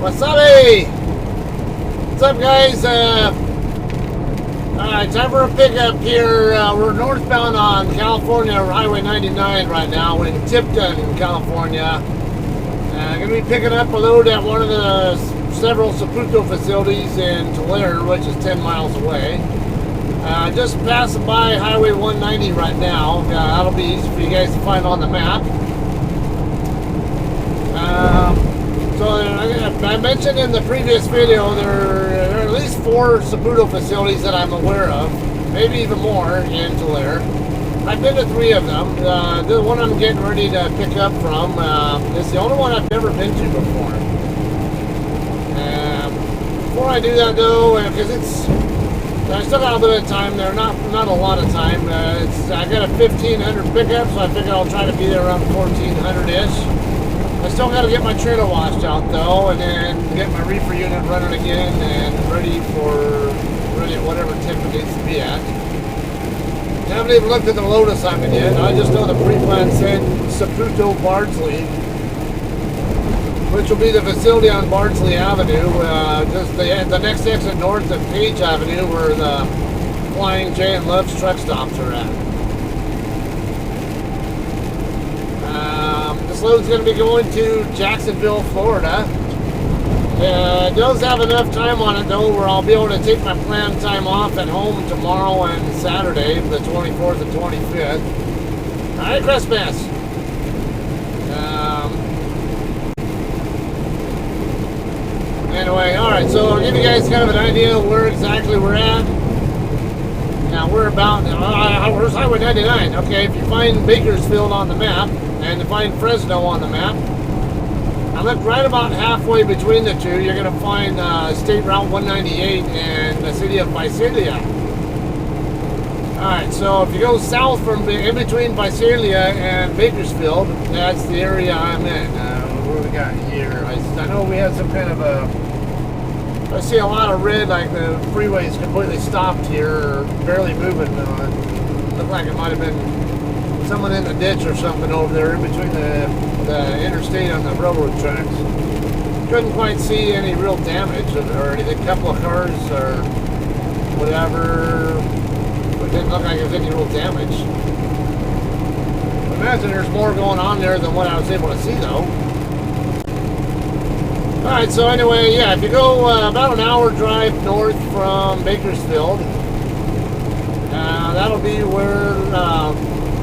Wasabi! What's up, guys? Alright, time for a pickup here. We're northbound on California Highway 99 right now in Tipton, California. Going to be picking up a load at one of the several Saputo facilities in Tulare, which is 10 miles away. Just passing by Highway 190 right now. That'll be easy for you guys to find on the map. So I mentioned in the previous video there are at least 4 Saputo facilities that I'm aware of, maybe even more in Tulare. I've been to 3 of them. The one I'm getting ready to pick up from is the only one I've never been to before. Before I do that though, because I still got a little bit of time there, not a lot of time. I got a 1,500 pickup, so I figure I'll try to be there around 1,400-ish. I still got to get my trailer washed out though, and then get my reefer unit running again and ready at whatever temp it needs to be at. I haven't even looked at the load assignment yet. I just know the pre-plan said Saputo Bardsley, which will be the facility on Bardsley Avenue, just the next exit north of Page Avenue, where the Flying J and Love's truck stops are at. This load's going to be going to Jacksonville, Florida. It does have enough time on it though, where I'll be able to take my planned time off at home tomorrow and Saturday, the 24th and 25th. Alright, Christmas! Anyway, alright, so I'll give you guys kind of an idea of where exactly we're at. Now, we're about, where's Highway 99? Okay, if you find Bakersfield on the map, and to find Fresno on the map, I look right about halfway between the two. You're going to find State Route 198 and the city of Visalia. Alright, so if you go south from in between Visalia and Bakersfield, that's the area I'm in. What do we got here? I know we had some kind of I see a lot of red, like the freeway is completely stopped here, or barely moving. Looked like it might have been someone in the ditch or something over there in between the interstate on the railroad tracks. Couldn't quite see any real damage or anything. A couple of cars or whatever, but it didn't look like there was any real damage. I imagine there's more going on there than what I was able to see though. Alright, so anyway, yeah, if you go about an hour drive north from Bakersfield, that'll be where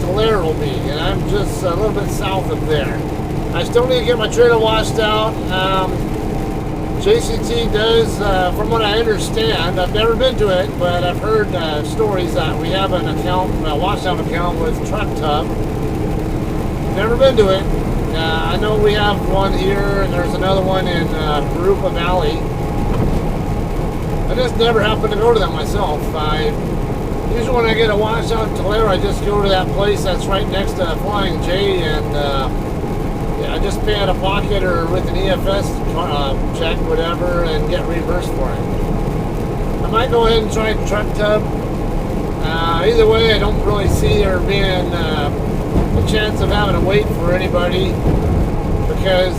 Tulare will be, and I'm just a little bit south of there. I still need to get my trailer washed out. JCT does, from what I understand, I've never been to it, but I've heard stories that we have an account, a washout account with Truck Tub. Never been to it. I know we have one here, and there's another one in Barupa Valley. I just never happen to go to them myself. Usually when I get a washout in Tulare, I just go to that place that's right next to Flying J, and yeah, I just pay out of pocket or with an EFS check, whatever, and get reimbursed for it. I might go ahead and try Truck Tub. Either way, I don't really see there being a chance of having to wait for anybody because,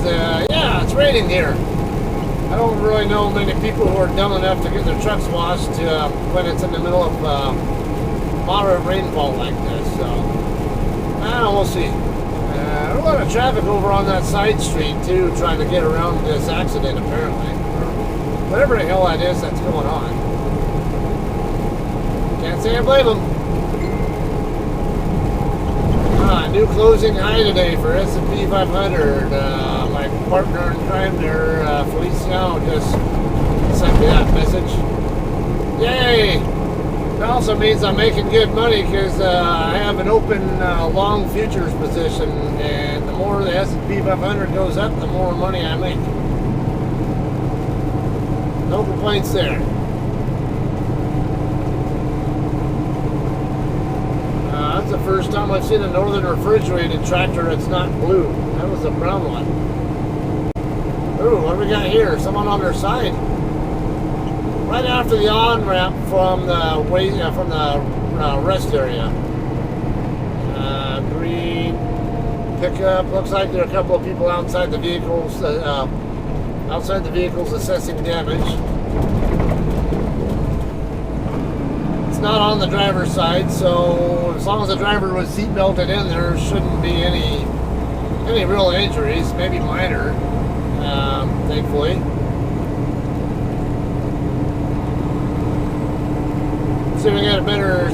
yeah, it's raining here. I don't really know many people who are dumb enough to get their trucks washed when it's in the middle of moderate rainfall like this. So, I don't know, we'll see. There's a lot of traffic over on that side street too, trying to get around this accident apparently, or whatever the hell that is that's going on. Can't say I blame them. New closing high today for S&P 500. My partner in crime there, Feliciano, just sent me that message. Yay! It also means I'm making good money because I have an open long futures position, and the more the S&P 500 goes up, the more money I make. No complaints there. That's the first time I've seen a northern refrigerated tractor that's not blue. That was a brown one. Ooh, what do we got here? Someone on their side. Right after the on-ramp from the rest area. Green pickup. Looks like there are a couple of people outside the vehicles. Outside the vehicle's assessing damage. It's not on the driver's side, so as long as the driver was seat belted in, there shouldn't be any real injuries, maybe minor, thankfully. See if we get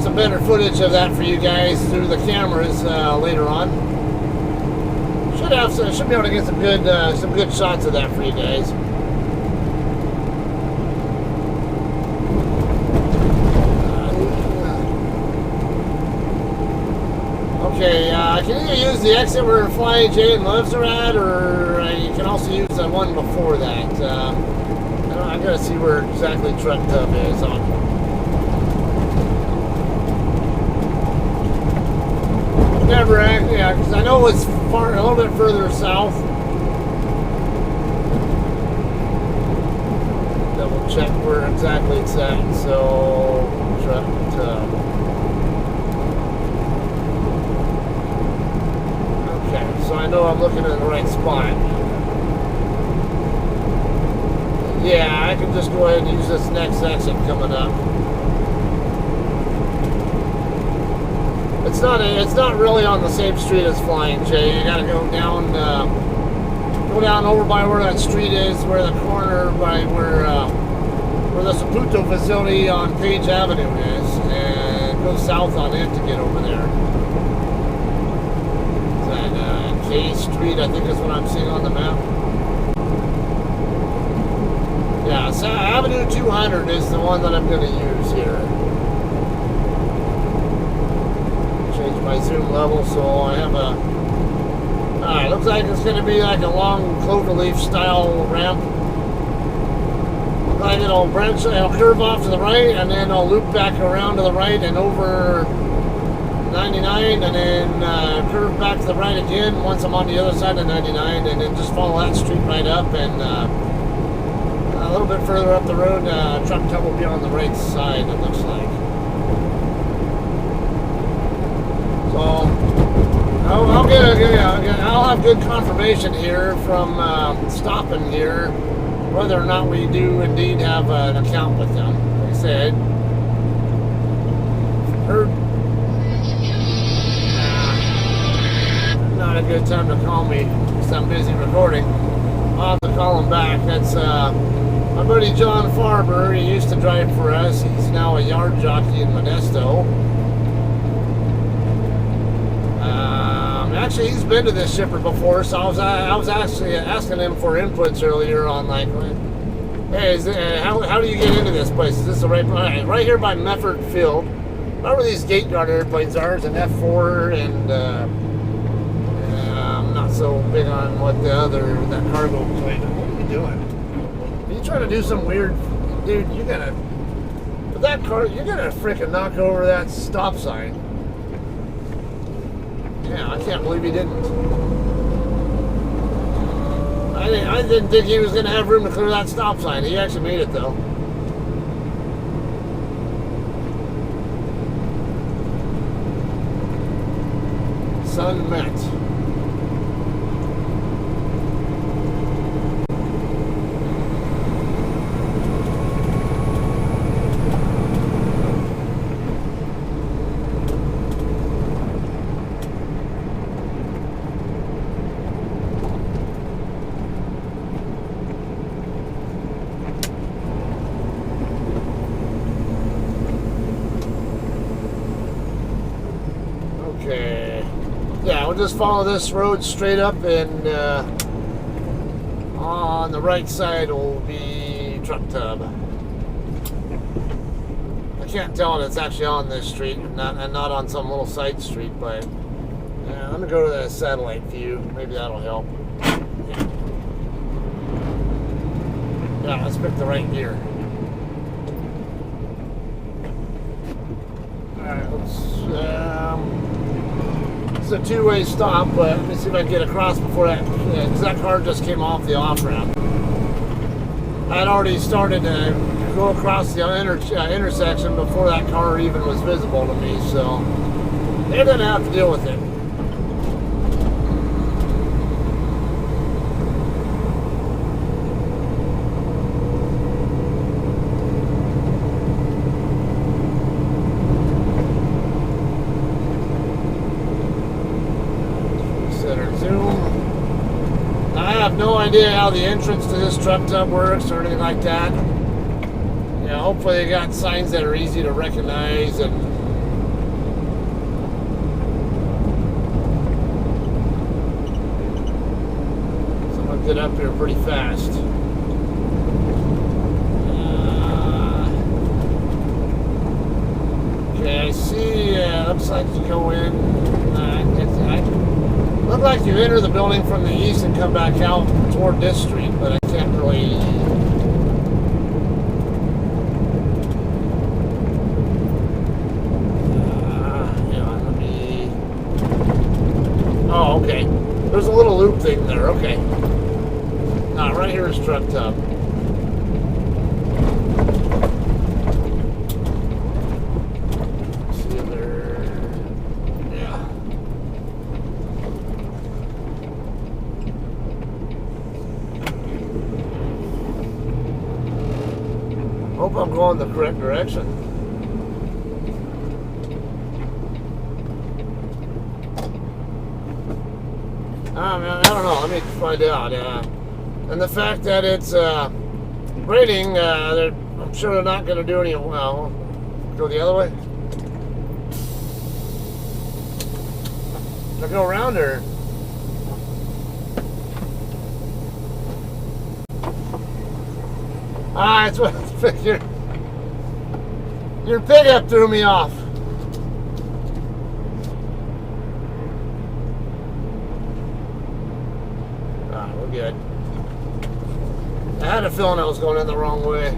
some better footage of that for you guys through the cameras later on. Should be able to get some good shots of that for you guys. Okay, can either use the exit where Flying J and Loves are at, or you can also use the one before that. I gotta see where exactly Truck Tub is on. Never, yeah, because I know it's a little bit further south. Double check where exactly it's at. So, Truck Tub. Okay, so I know I'm looking at the right spot. Yeah, I can just go ahead and use this next exit coming up. It's not really on the same street as Flying J. You gotta go down over by where that street is, where the corner by where the Saputo facility on Page Avenue is, and go south on it to get over there. That K Street, I think is what I'm seeing on the map. Yeah, so Avenue 200 is the one that I'm going to use here. Change my zoom level so I have a... Alright, looks like it's going to be like a long cloverleaf style ramp. Like it'll curve off to the right, and then I'll loop back around to the right and over 99, and then curve back to the right again once I'm on the other side of 99, and then just follow that street right up, and a little bit further up the road, Truck Tub will be on the right side, it looks like. So I'll have good confirmation here from stopping here whether or not we do indeed have an account with them. Like I said, not a good time to call me because I'm busy recording. I'll have to call him back. That's my buddy John Farber. He used to drive for us. He's now a yard jockey in Modesto. Actually, he's been to this shipper before, so I was actually asking him for inputs earlier on, like, hey, how do you get into this place? Is this the right place? Right here by Mefford Field. Right where these gate guard airplanes are, is an F4, and I'm not so big on what that cargo plane. What are you doing? Are you trying to do some weird, dude? With that car, you're gonna freaking knock over that stop sign. Yeah, I can't believe he didn't. I didn't think he was going to have room to clear that stop sign. He actually made it, though. Sun met. Yeah, we'll just follow this road straight up, and on the right side will be Truck Tub. I can't tell if it's actually on this street and not on some little side street, but yeah, let me go to the satellite view. Maybe that'll help. Yeah, let's pick the right gear. Alright, let's... It's a two-way stop, but let me see if I can get across before that, because that car just came off the off-ramp. I'd already started to go across the intersection before that car even was visible to me, so they're going to have to deal with it. idea how the entrance to this truck tub works or anything like that. Yeah, hopefully they got signs that are easy to recognize and someone get up here pretty fast. Okay, I see. Looks like you go in. Look like you enter the building from the east and come back out toward this street, but I can't really. Oh, okay. There's a little loop thing there. Okay. Right here is truck tub. See if there. Yeah. Hope I'm going the correct direction. Man, I don't know. Let me find out. And the fact that it's raining, I'm sure they're not going to do any. Well, go the other way. Should I go around or? That's what your pickup threw me off. We're good. I had a feeling I was going in the wrong way.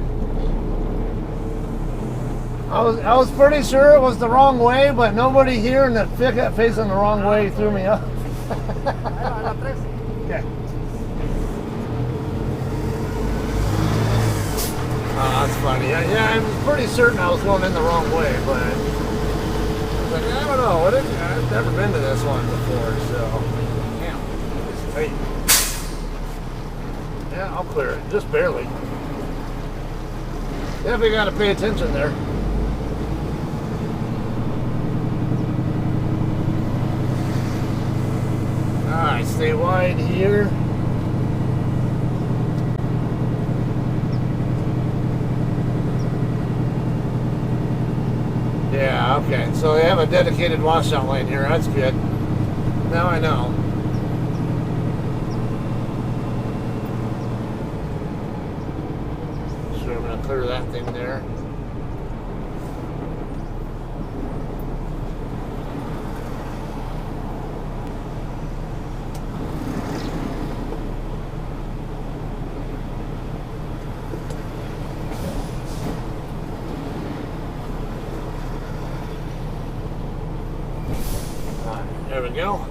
I was pretty sure it was the wrong way, but nobody here in the pickup facing the wrong way threw me off. Okay. That's funny. Yeah, I'm pretty certain I was going in the wrong way, but I was like, I don't know. I've never been to this one before, so damn. It's tight. Yeah, I'll clear it, just barely. Definitely got to pay attention there. All right, stay wide here. Yeah, okay. So they have a dedicated washout lane here. That's good. Now I know. So I'm going to clear that thing there. There we go.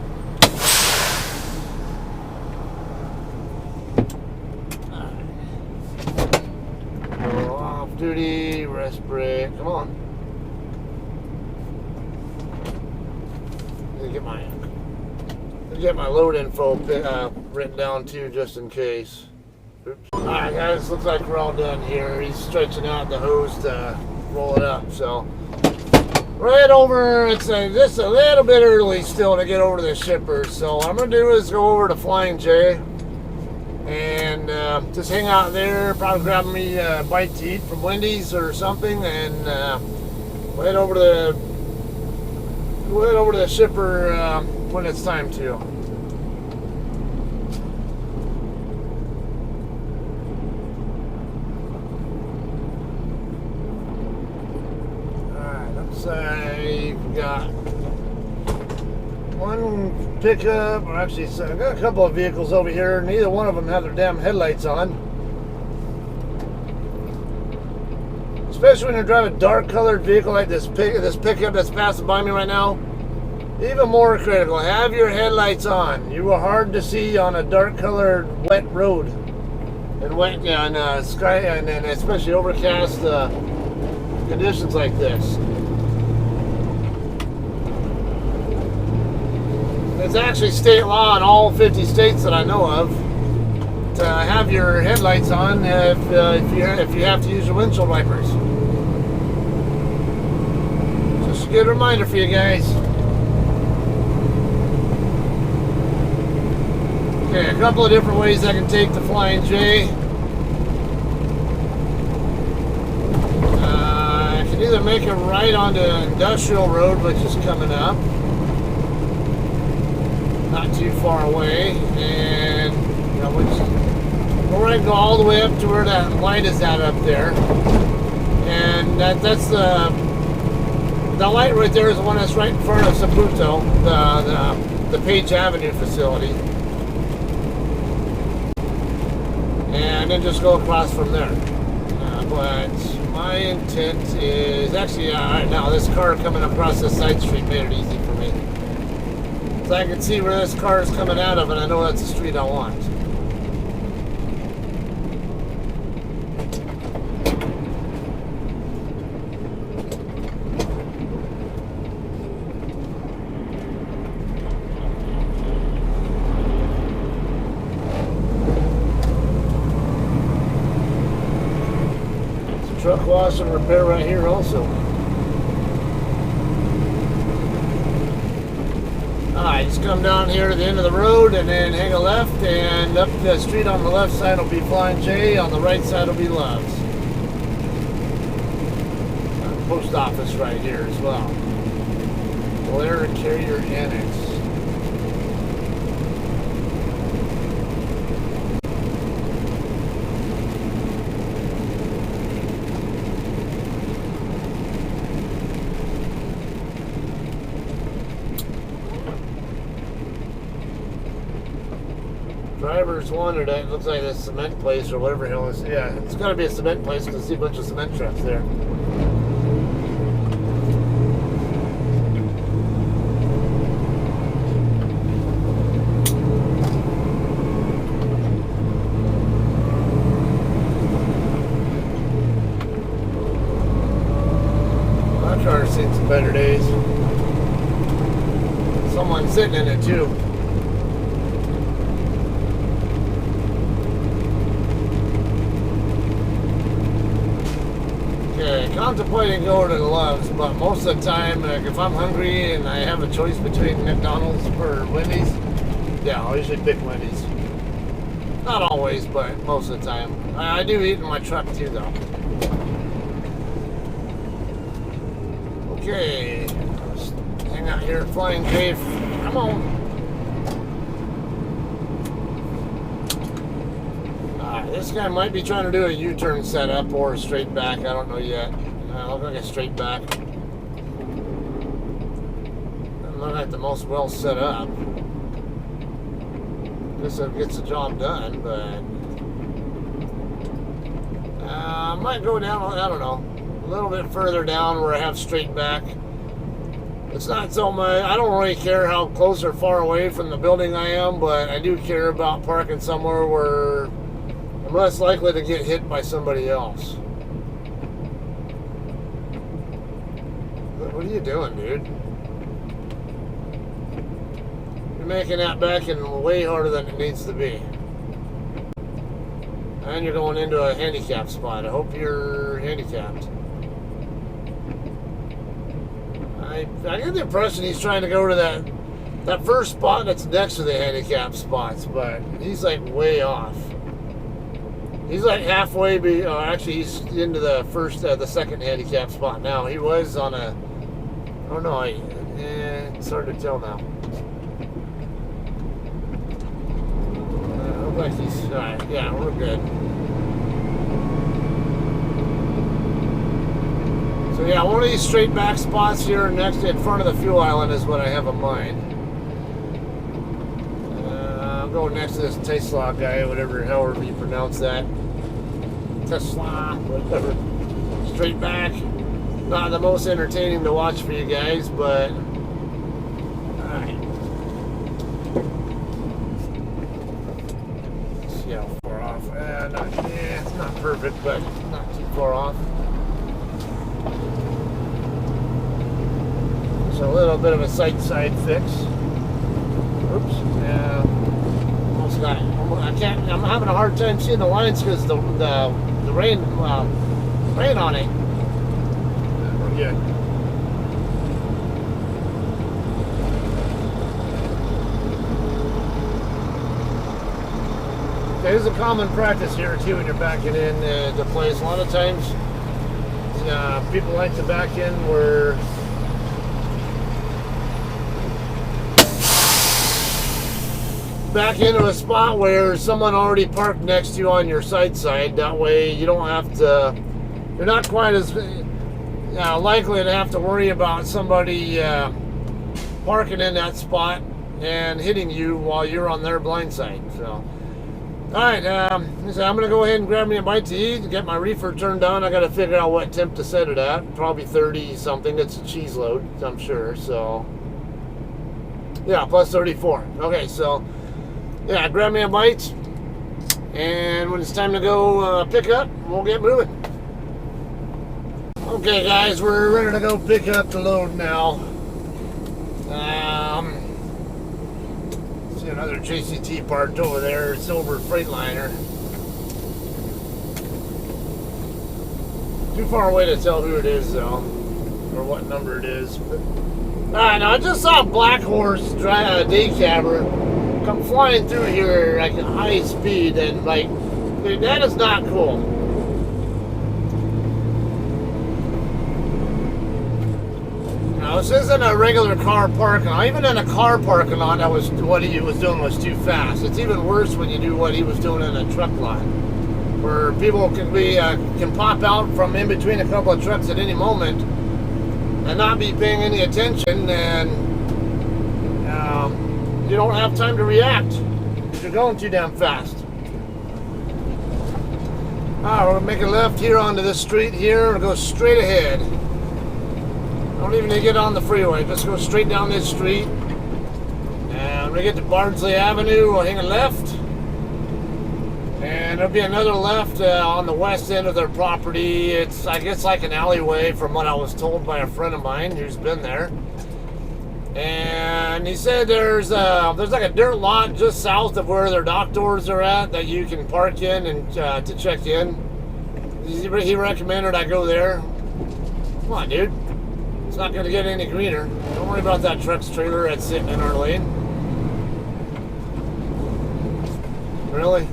Go off duty, rest break. Come on. Get my load info written down too, just in case. Oops. All right, guys. Looks like we're all done here. He's stretching out the hose to roll it up. So. Right over, it's just a little bit early still to get over to the shipper. So what I'm going to do is go over to Flying J and just hang out there, probably grab me a bite to eat from Wendy's or something, and we'll head over to the shipper when it's time to. I've got one pickup, or actually I've got a couple of vehicles over here. Neither one of them have their damn headlights on. Especially when you're driving a dark colored vehicle like this pickup that's passing by me right now. Even more critical, have your headlights on. You are hard to see on a dark colored wet road. And wet and sky, and especially overcast conditions like this. It's actually state law in all 50 states that I know of to have your headlights on if you have to use your windshield wipers. Just a good reminder for you guys. Okay, a couple of different ways I can take the Flying J. I can either make a right onto Industrial Road, which is coming up, not too far away, and or I can go all the way up to where that light is at up there, and that's the light right there is the one that's right in front of Saputo, the Page Avenue facility. And then just go across from there. But my intent is actually, right now, this car coming across this side street made it easy for me. So I can see where this car is coming out of, and I know that's the street I want. Truck wash and repair right here also. Alright, just come down here to the end of the road and then hang a left, and up the street on the left side will be Flying J, on the right side will be Love's. Post office right here as well. Tulare Carrier Annex. Drivers wanted it. Looks like a cement place or whatever the hell it is. Yeah, it's got to be a cement place because I see a bunch of cement trucks there. My car's seen some better days. Someone's sitting in it too. Contemplating going to the Love's, but most of the time, like if I'm hungry and I have a choice between McDonald's or Wendy's, yeah, I'll usually pick Wendy's. Not always, but most of the time. I do eat in my truck too, though. Okay, let's hang out here at Flying J. Come on. This guy might be trying to do a U-turn setup or a straight back. I don't know yet. Look like a straight back. I'm not like the most well set up. Guess it gets the job done, but I might go down. I don't know, a little bit further down where I have straight back. It's not so much. I don't really care how close or far away from the building I am, but I do care about parking somewhere where I'm less likely to get hit by somebody else. What are you doing, dude? You're making that back in way harder than it needs to be. And you're going into a handicap spot. I hope you're handicapped. I get the impression he's trying to go to that first spot that's next to the handicap spots, but he's like way off. He's like halfway, actually he's into the second handicap spot now. He was on a, I don't know, it's hard to tell now. Looks like he's, alright, yeah, we're good. So yeah, one of these straight back spots here next in front of the fuel island is what I have in mind. I'll go next to this Tesla guy, however you pronounce that. Tesla, whatever. Straight back. Not the most entertaining to watch for you guys, but alright. See how far off. It's not perfect, but not too far off. Just a little bit of a side fix. Oops. Yeah. Almost got. I'm having a hard time seeing the lines because the rain on it. We're good. It is a common practice here too when you're backing in the place. A lot of times, people like to back in where back into a spot where someone already parked next to you on your side. That way, you don't have to. You're not quite as likely to have to worry about somebody parking in that spot and hitting you while you're on their blind side. So. Alright, I'm going to go ahead and grab me a bite to eat and get my reefer turned on. I got to figure out what temp to set it at. Probably 30 something. It's a cheese load, I'm sure. So, yeah, plus 34. Okay, so, yeah, grab me a bite. And when it's time to go pick up, we'll get moving. Okay, guys, we're ready to go pick up the load now. Another JCT parked over there, silver Freightliner. Too far away to tell who it is though, or what number it is. Alright, now I just saw a Black Horse day cabber come flying through here like at high speed, and like, dude, that is not cool. This isn't a regular car parking lot. Even in a car parking lot, that was what he was doing was too fast. It's even worse when you do what he was doing in a truck lot, where people can pop out from in between a couple of trucks at any moment and not be paying any attention, and you don't have time to react because you're going too damn fast. Alright, we're gonna make a left here onto this street here and go straight ahead. Don't even need to get on the freeway. Just go straight down this street. And when we get to Bardsley Avenue, we'll hang a left. And there'll be another left on the west end of their property. It's, I guess, like an alleyway from what I was told by a friend of mine who's been there. And he said there's like a dirt lot just south of where their dock doors are at that you can park in and to check in. He recommended I go there. Come on, dude. It's not going to get any greener. Don't worry about that truck's trailer that's sitting in our lane. Really?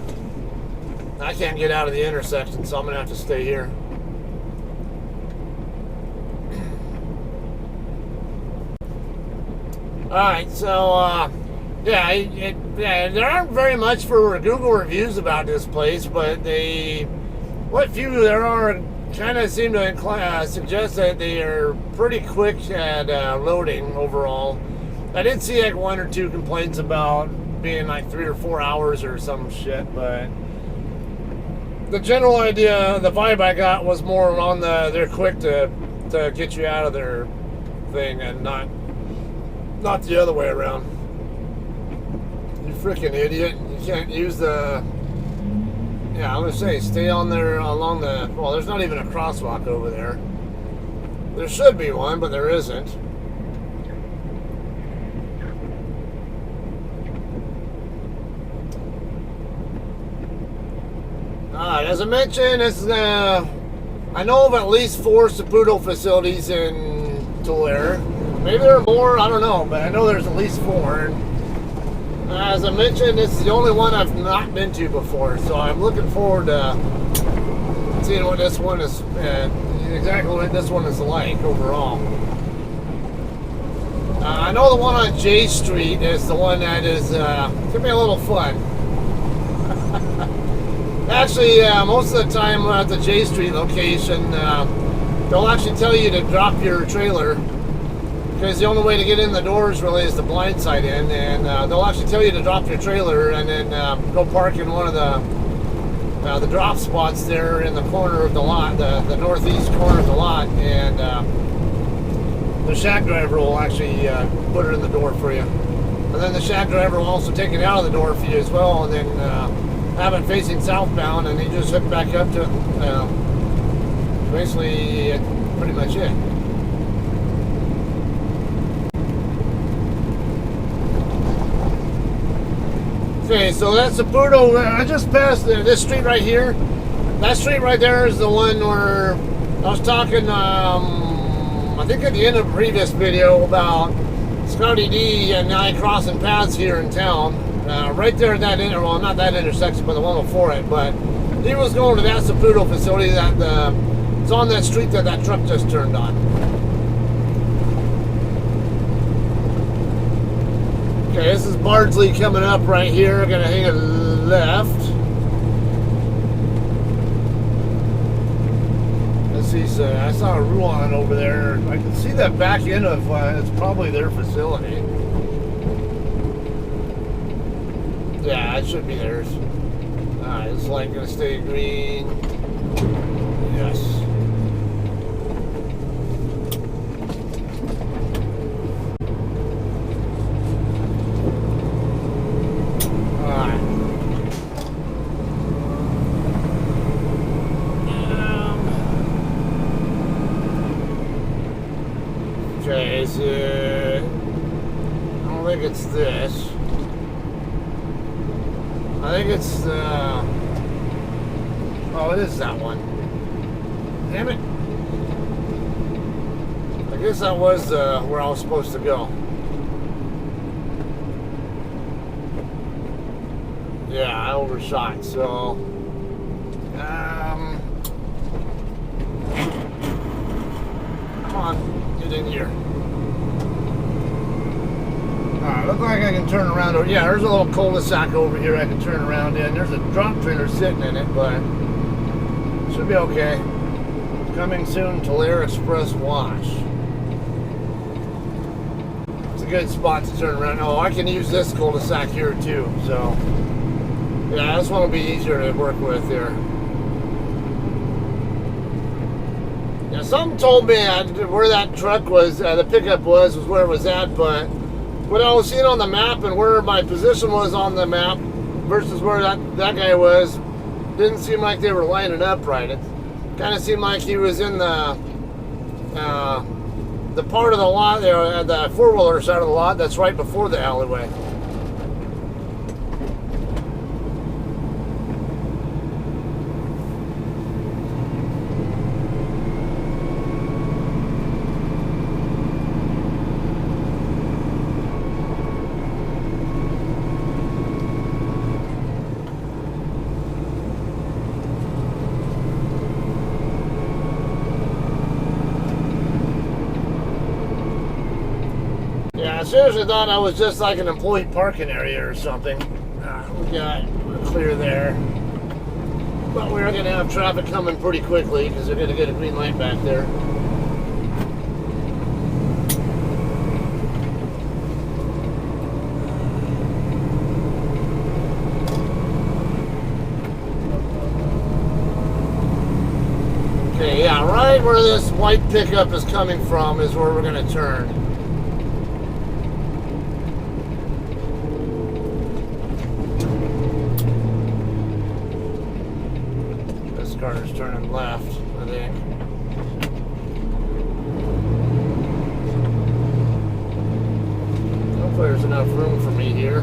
I can't get out of the intersection, so I'm going to have to stay here. Alright, so, there aren't very much for Google reviews about this place, but what few there are kind of seem to suggest that they are pretty quick at loading overall. I did see like 1 or 2 complaints about being like 3 or 4 hours or some shit, but the general idea, the vibe I got was more on they're quick to get you out of their thing and not the other way around. You freaking idiot. You can't use the... Yeah, I'm going to say, stay on there along the... Well, there's not even a crosswalk over there. There should be one, but there isn't. Alright, as I mentioned, I know of at least 4 Saputo facilities in Tulare. Maybe there are more, I don't know, but I know there's at least 4. As I mentioned, it's the only one I've not been to before, so I'm looking forward to seeing what this one is, exactly what this one is like overall. I know the one on J Street is the one that is going to be a little fun. Actually, most of the time at the J Street location, they'll actually tell you to drop your trailer, because the only way to get in the doors really is the blind side in, and they'll actually tell you to drop your trailer and then go park in one of the drop spots there in the corner of the lot, the northeast corner of the lot, and the shack driver will actually put it in the door for you. And then the shack driver will also take it out of the door for you as well, and then have it facing southbound, and you just hook back up to it. Basically, pretty much it. Okay, so that's Saputo. I just passed this street right here. That street right there is the one where I was talking, I think at the end of a previous video about Scotty D and I crossing paths here in town. right there at that well, not that intersection, but the one before it. But he was going to that Saputo facility that it's on that street that that truck just turned on. Okay, this is Bardsley coming up right here. Gonna hang a left. Let's see, so I saw a Ruan over there. I can see that back end of it's probably their facility. Yeah, it should be theirs. Alright, this light gonna stay green. Yes. Alright. Okay, is it... I don't think it's this. I think it's oh, it is that one. Damn it. I guess that was where I was supposed to go. Yeah, I overshot, so come on, get in here. Look like I can turn around. Yeah, there's a little cul-de-sac over here I can turn around in. There's a drop trailer sitting in it, but it should be okay. Coming soon, Tulare Express Wash. It's a good spot to turn around. Oh, I can use this cul-de-sac here too, so yeah, this one will be easier to work with here. Yeah, something told me where that truck was, the pickup was where it was at, but what I was seeing on the map and where my position was on the map versus where that guy was, didn't seem like they were lining up right. It kind of seemed like he was in the part of the lot there, the four-wheeler side of the lot that's right before the alleyway. I seriously thought I was just like an employee parking area or something. We're clear there. But we're going to have traffic coming pretty quickly because they're going to get a green light back there. Okay, yeah, right where this white pickup is coming from is where we're going to turn. Carter's turning left, I think. Hopefully there's enough room for me here.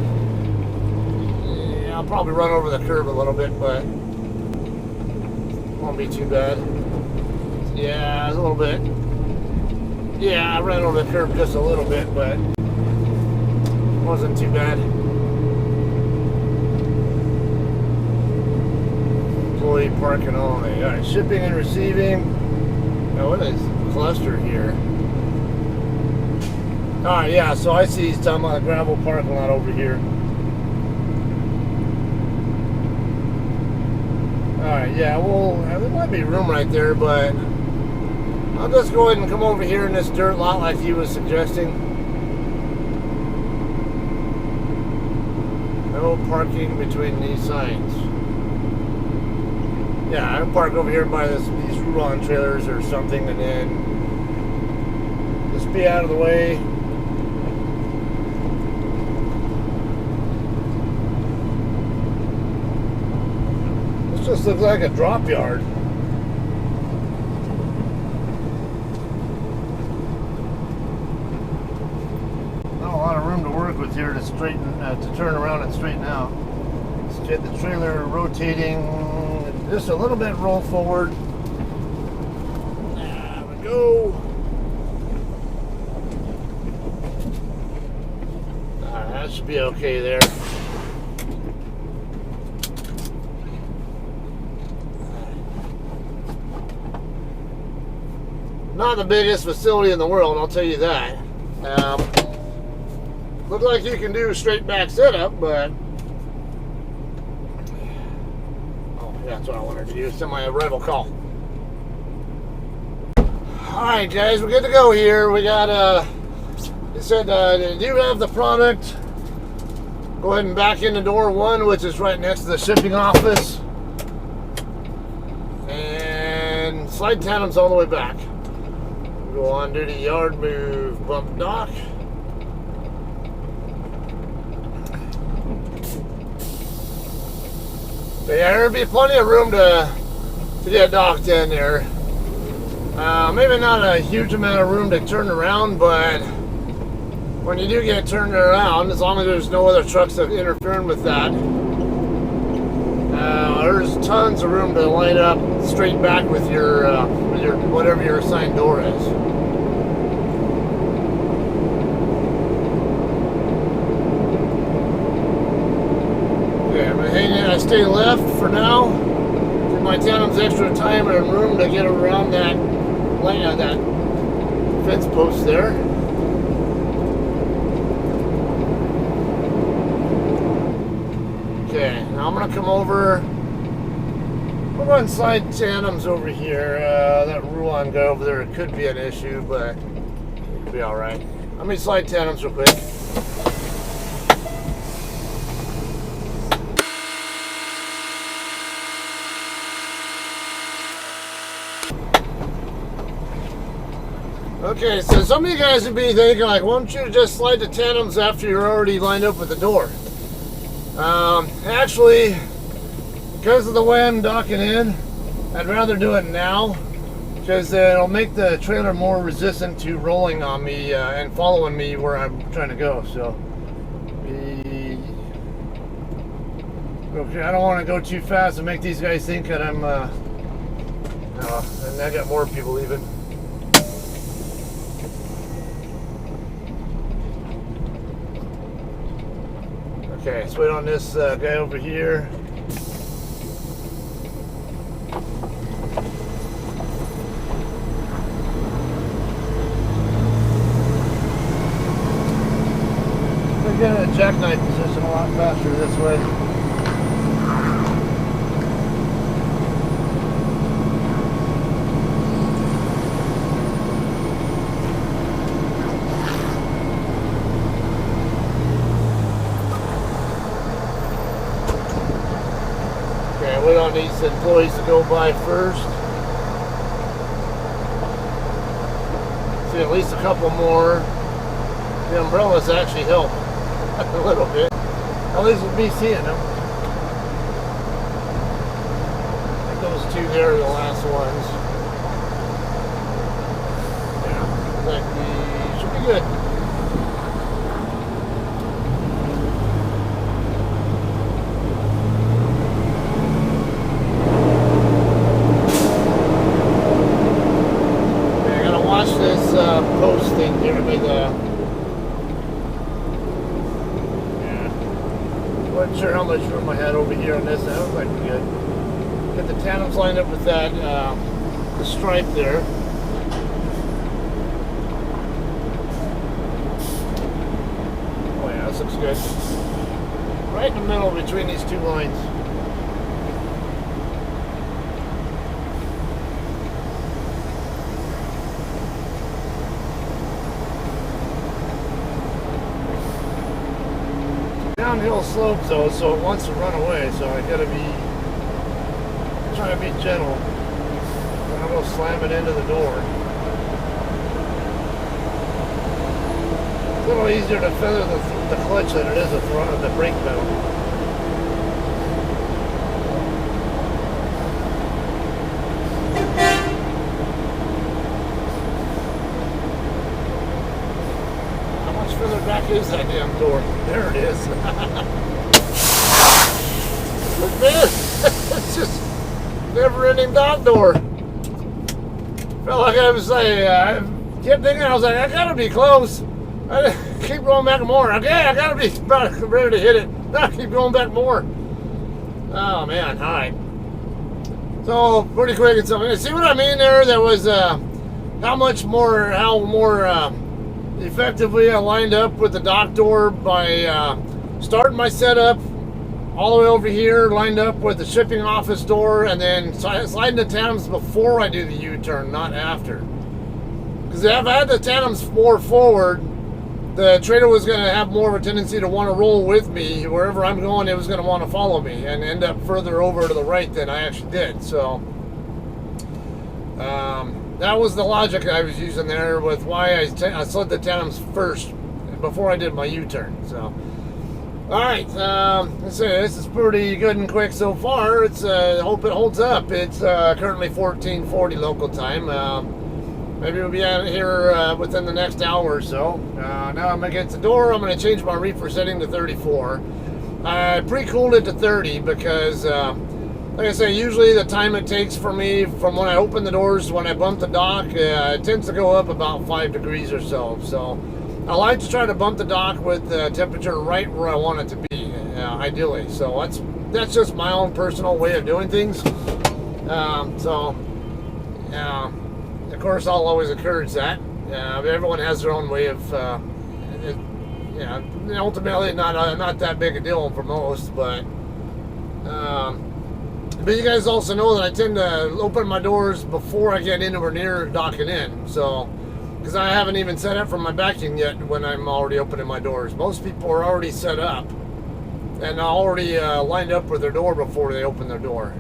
Yeah, I'll probably run over the curb a little bit, but won't be too bad. Yeah, a little bit. Yeah, I ran over the curb just a little bit, but wasn't too bad. Employee parking only. Alright, shipping and receiving. Now, what is cluster here? Alright, yeah, so I see he's talking about a gravel parking lot over here. Alright, yeah, well, there might be room right there, but I'll just go ahead and come over here in this dirt lot like he was suggesting. No parking between these signs. Yeah, I'll park over here by these Ruan trailers or something, and then just be out of the way. This just looks like a drop yard. Not a lot of room to work with here to straighten, to turn around and straighten out. Let's get the trailer rotating. Just a little bit roll forward. There we go. Alright, that should be okay there. not the biggest facility in the world, I'll tell you that. Look like you can do a straight back setup, but oh, that's what I wanted to do. Send my arrival call. All right, guys, we're good to go here. We got it said they do have the product. Go ahead and back in the door one, which is right next to the shipping office, and slide tandems all the way back. Go on duty yard, move bump dock. But yeah, there'll be plenty of room to get docked in there. Maybe not a huge amount of room to turn around, but when you do get turned around, as long as there's no other trucks that interfering with that, there's tons of room to line up straight back with your whatever your assigned door is. Okay, I'm gonna hang in. I stay left for now. Give my tandems extra time and room to get around that that fence post there. Okay, now I'm gonna come over. We're going slide tandems over here. That Ruan guy over there could be an issue, but it'll be all right. Let me slide tandems real quick. Okay, so some of you guys would be thinking, like, why don't you just slide the tandems after you're already lined up with the door? Actually, because of the way I'm docking in, I'd rather do it now, because it'll make the trailer more resistant to rolling on me and following me where I'm trying to go. So, okay, I don't want to go too fast and make these guys think that I'm, and I got more people leaving. Okay, let's wait on this guy over here. We're getting a jackknife position a lot faster this way. Wait on these employees to go by first. See at least a couple more. The umbrellas actually help a little bit. At least with me seeing them. I think those two there are the last ones. Yeah, that should be good. Post thing here with wasn't sure how much room I had over here on this. That was like good. Get the tandems lined up with that the stripe there. Oh yeah, this looks good. Right in the middle between these two lines. Downhill slope though, so it wants to run away, so I gotta be trying to be gentle. I'm gonna slam it into the door. It's a little easier to feather the clutch than it is the brake pedal. Further back is that damn door. There it is. Look, man, it's just never-ending dock door. Felt like I was saying, I kept thinking, I was like, I gotta be close. I keep going back more. Okay, I gotta be about ready to hit it. I keep going back more. Oh man, all right. So pretty quick and something. See what I mean there? There was had how more effectively I lined up with the dock door by starting my setup all the way over here, lined up with the shipping office door, and then sliding the tandems before I do the U-turn, not after. Because if I had the tandems more forward, the trailer was going to have more of a tendency to want to roll with me. Wherever I'm going, it was going to want to follow me and end up further over to the right than I actually did. So that was the logic I was using there with why I slid the tandems first before I did my U-turn. So, all right, let's see. This is pretty good and quick so far. It's hope it holds up. It's currently 14:40 local time. Maybe we'll be out of here within the next hour or so. Now I'm against the door. I'm going to change my reefer setting to 34. I pre-cooled it to 30 because, like I say, usually the time it takes for me from when I open the doors to when I bump the dock, it tends to go up about 5 degrees or so. So I like to try to bump the dock with the temperature right where I want it to be, ideally. So that's just my own personal way of doing things. Of course, I'll always encourage that. Everyone has their own way of, ultimately not that big a deal for most, but you guys also know that I tend to open my doors before I get anywhere near docking in. So, because I haven't even set up for my backing yet when I'm already opening my doors. Most people are already set up and already lined up with their door before they open their door.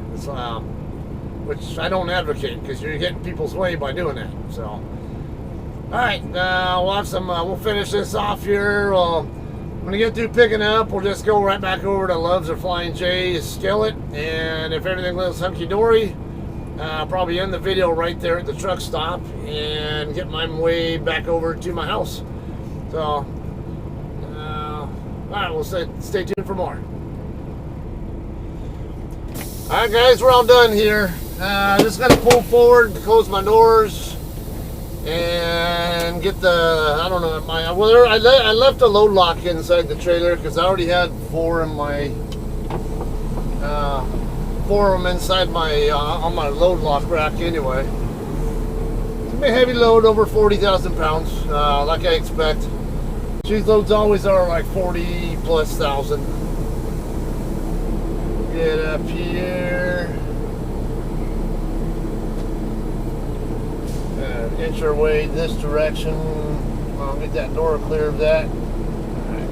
Which I don't advocate because you're getting people's way by doing that. So, all right, we'll finish this off here. When we get through picking up, we'll just go right back over to Loves or Flying J's skillet, and if everything looks hunky-dory, probably end the video right there at the truck stop and get my way back over to my house. So, all right, we'll stay tuned for more. All right, guys, we're all done here. Just got to pull forward, close my doors, and get the, I don't know, I left a load lock inside the trailer because I already had four of them inside my, on my load lock rack anyway. It's a heavy load, over 40,000 pounds, like I expect. These loads always are like 40 plus thousand. Get up here. Inch our way this direction. I'll get that door clear of that. Alright.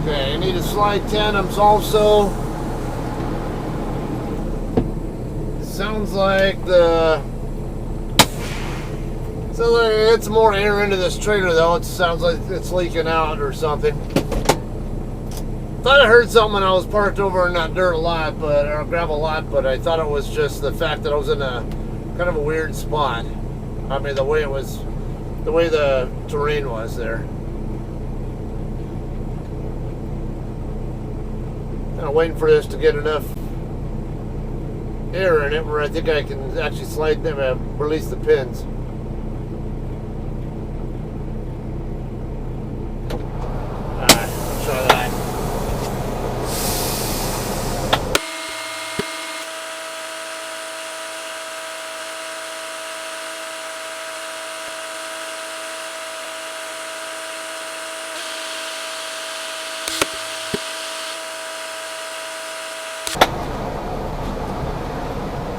Okay, I need to slide tandems also. Sounds like it's more air into this trailer though. It sounds like it's leaking out or something. Thought I heard something when I was parked over in that dirt lot, or gravel lot, but I thought it was just the fact that I was in a kind of a weird spot. I mean, the way the terrain was there. Kind of waiting for this to get enough air in it where I think I can actually slide them and release the pins.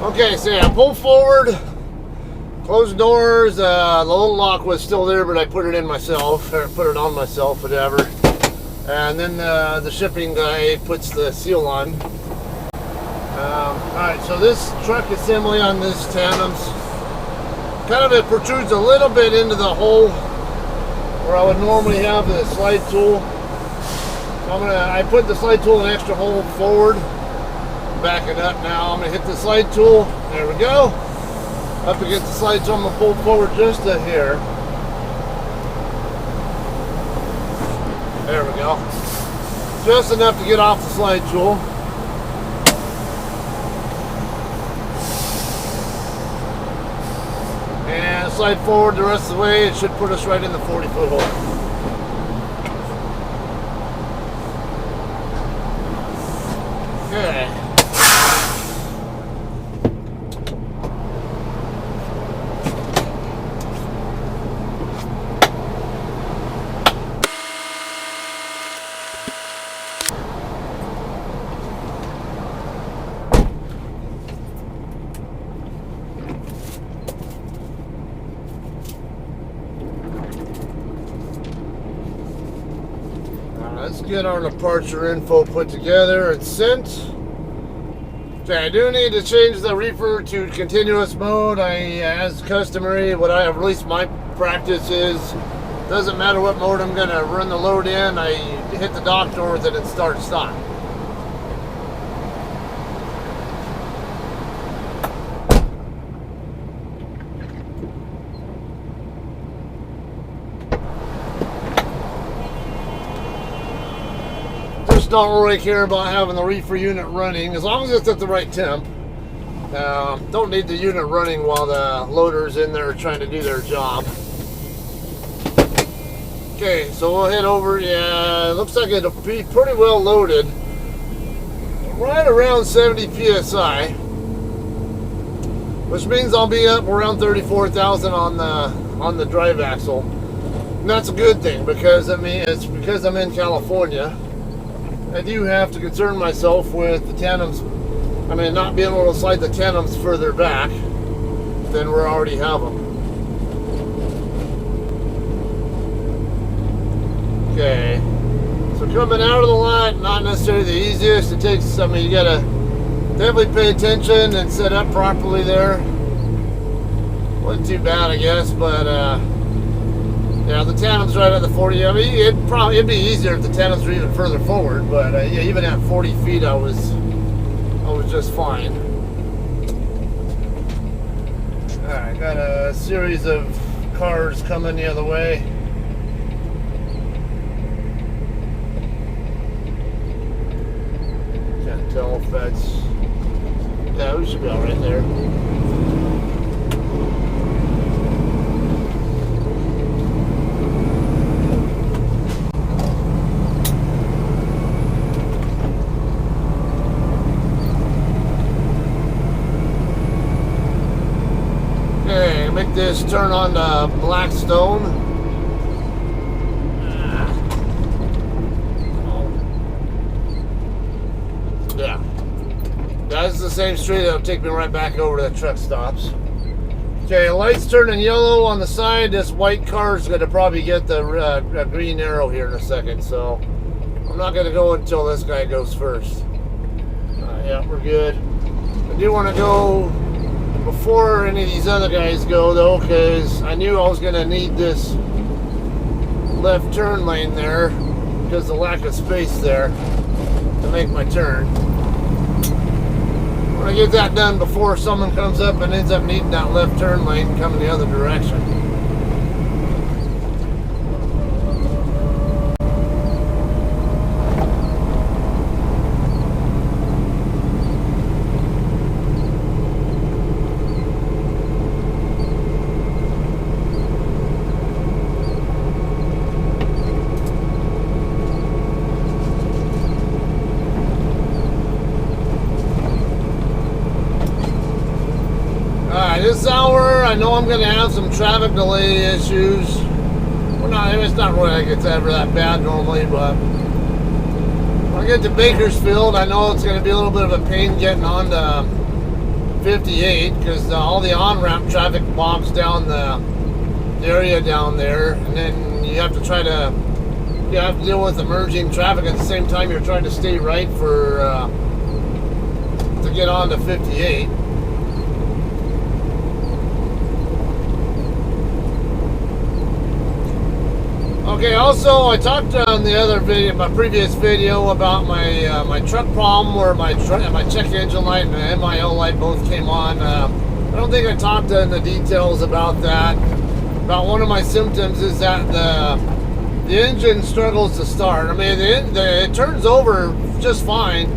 Okay, so yeah, pull forward, close doors. The load lock was still there, but I put it in myself, or put it on myself, whatever. And then the shipping guy puts the seal on. Alright, so this truck assembly on this tandem's kind of, it protrudes a little bit into the hole where I would normally have the slide tool. So I put the slide tool an extra hole forward. Back it up now. I'm going to hit the slide tool. There we go. Up against the slide tool. I'm going to pull forward just a hair. There we go. Just enough to get off the slide tool. And slide forward the rest of the way. It should put us right in the 40-foot hole. Okay. Let's get our departure info put together and sent. Okay, I do need to change the reefer to continuous mode. As customary, what I have, at least my practice is, doesn't matter what mode I'm gonna run the load in, I hit the dock door with it and start stop. Don't really care about having the reefer unit running as long as it's at the right temp. Don't need the unit running while the loader's in there trying to do their job. Okay, so we'll head over. Yeah, it looks like it'll be pretty well loaded. Right around 70 psi, which means I'll be up around 34,000 on the drive axle. And that's a good thing because it's because I'm in California. I do have to concern myself with the tandems. Not being able to slide the tandems further back than we already have them. Okay, so coming out of the lot, not necessarily the easiest. It takes, you gotta definitely pay attention and set up properly there. Wasn't too bad, I guess, but yeah, the tandem's right at the 40. It'd be easier if the tandems were even further forward, but yeah, even at 40 feet, I was just fine. All right, got a series of cars coming the other way. Can't tell if that's. Yeah, we should be all right there. Make this turn on to Blackstone. Yeah, that's the same street that'll take me right back over to the truck stops. Okay, lights turning yellow on the side. This white car is going to probably get the green arrow here in a second, so I'm not going to go until this guy goes first. Yeah, we're good. I do want to go before any of these other guys go though, because I knew I was going to need this left turn lane there because of the lack of space there to make my turn. I want to get that done before someone comes up and ends up needing that left turn lane coming the other direction. This hour, I know I'm going to have some traffic delay issues. It's not really like it's ever that bad normally, but when I get to Bakersfield, I know it's going to be a little bit of a pain getting on to 58 because all the on-ramp traffic bogs down the area down there, and then you have to deal with emerging traffic at the same time you're trying to stay right to get on to 58. Okay, also I talked on the other video, my previous video, about my truck problem where my check engine light and the MIO light both came on. I don't think I talked in the details about that. About one of my symptoms is that the engine struggles to start. It turns over just fine.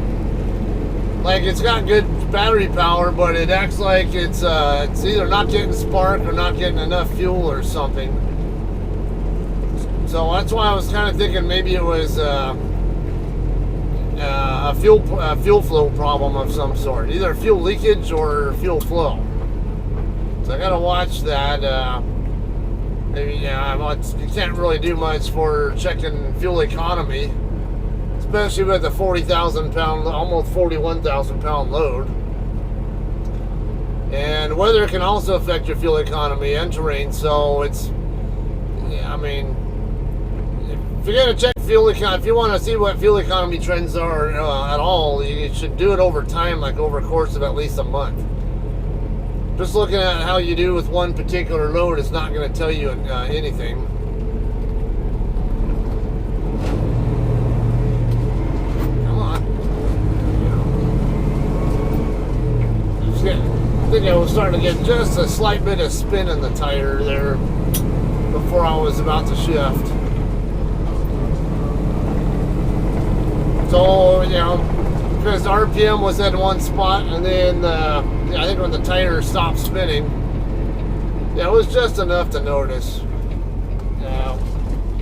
Like it's got good battery power, but it acts like it's either not getting spark or not getting enough fuel or something. So that's why I was kind of thinking maybe it was a fuel flow problem of some sort, either fuel leakage or fuel flow. So I gotta watch that. Maybe you can't really do much for checking fuel economy, especially with a 40,000 pound, almost 41,000 pound load. And weather can also affect your fuel economy and terrain. So it's, I mean, if you're gonna check fuel economy, if you want to see what fuel economy trends are at all, you should do it over time, like over a course of at least a month. Just looking at how you do with one particular load is not going to tell you anything. Come on. I think I was starting to get just a slight bit of spin in the tire there before I was about to shift. So, because the RPM was at one spot, and then I think when the tire stopped spinning, it was just enough to notice.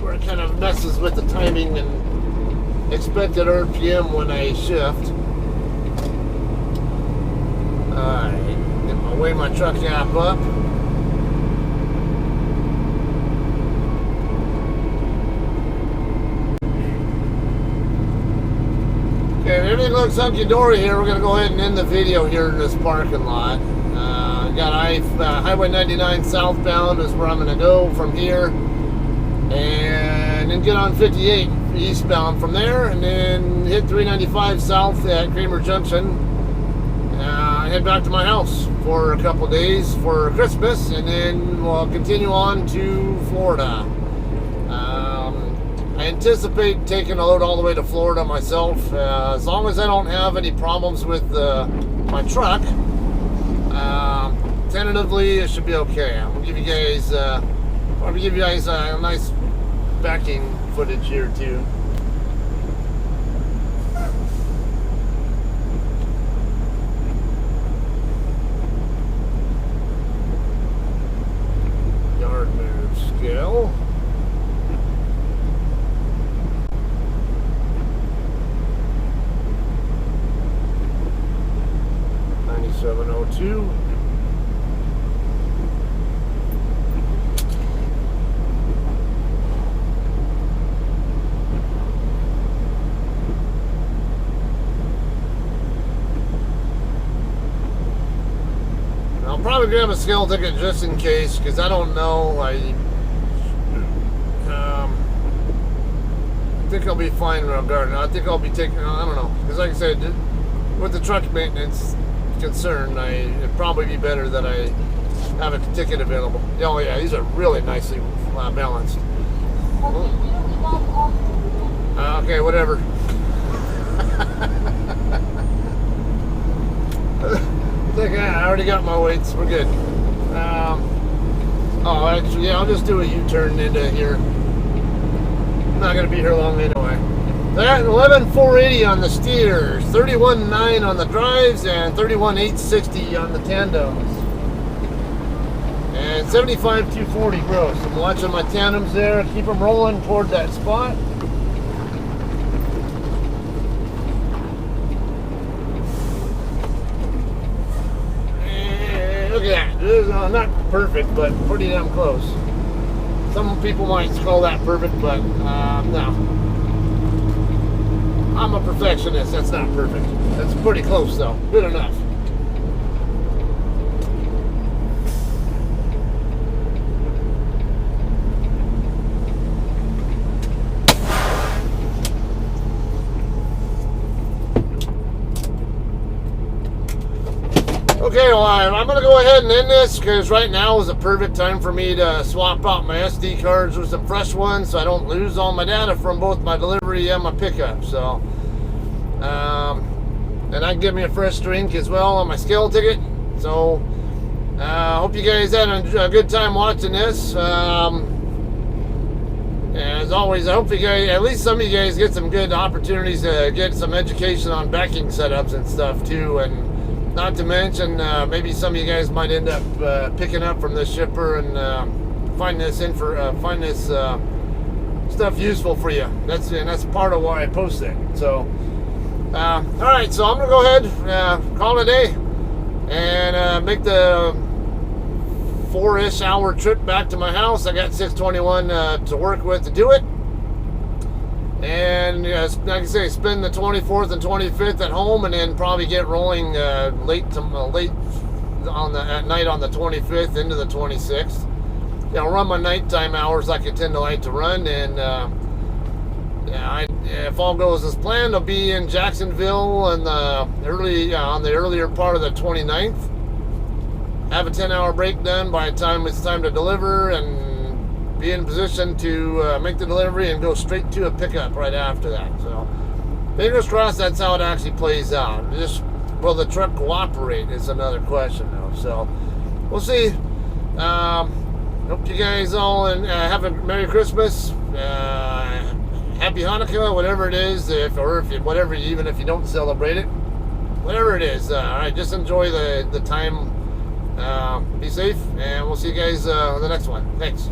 Where it kind of messes with the timing and expected RPM when I shift. Alright, weigh my truck gap up. Okay, if everything looks hunky-dory here, we're going to go ahead and end the video here in this parking lot. Got Highway 99 southbound is where I'm going to go from here. And then get on 58 eastbound from there. And then hit 395 south at Kramer Junction. Head back to my house for a couple days for Christmas. And then we'll continue on to Florida. I anticipate taking a load all the way to Florida myself, as long as I don't have any problems with my truck. Tentatively, it should be okay. I'm gonna give you guys, a nice backing footage here too. Yard move scale. 702. I'll probably grab a scale ticket just in case, because I don't know. I think I'll be fine regarding. I think I'll be taking. I don't know, because like I said, with the truck maintenance concern, it'd probably be better that I have a ticket available. Oh yeah, these are really nicely balanced. Okay, whatever. I think I already got my weights. We're good. Oh, actually, yeah, I'll just do a U-turn into here. I'm not gonna be here long anyway. That 11,480 on the steers, 31,9 on the drives, and 31,860 on the tandems, and 75,240 gross. I'm watching my tandems there. Keep them rolling toward that spot. And look at that. This is not perfect, but pretty damn close. Some people might call that perfect, but no. I'm a perfectionist. That's not perfect. That's pretty close, though. Good enough. Okay, well, I'm going to go ahead and end this because right now is a perfect time for me to swap out my SD cards with some fresh ones so I don't lose all my data from both my delivery and my pickup. So, and I can give me a fresh drink as well on my scale ticket. So, hope you guys had a good time watching this. As always, I hope you guys, at least some of you guys, get some good opportunities to get some education on backing setups and stuff too. And not to mention, maybe some of you guys might end up picking up from this shipper and find this stuff useful for you. That's part of why I post it. So, All right, so I'm gonna go ahead, call it a day, and make the 4-ish hour trip back to my house. I got 621 to work with to do it, and like I say, spend the 24th and 25th at home, and then probably get rolling late on at night on the 25th into the 26th. I'll run my nighttime hours like I tend to like to run, and if all goes as planned, I'll be in Jacksonville on the earlier part of the 29th. Have a 10-hour break done by the time it's time to deliver, and be in position to make the delivery and go straight to a pickup right after that. So fingers crossed that's how it actually plays out. Just will the truck cooperate is another question though. So we'll see. Hope you guys all have a Merry Christmas, Happy Hanukkah, whatever it is, even if you don't celebrate it, whatever it is. All right, just enjoy the time. Be safe, and we'll see you guys the next one. Thanks.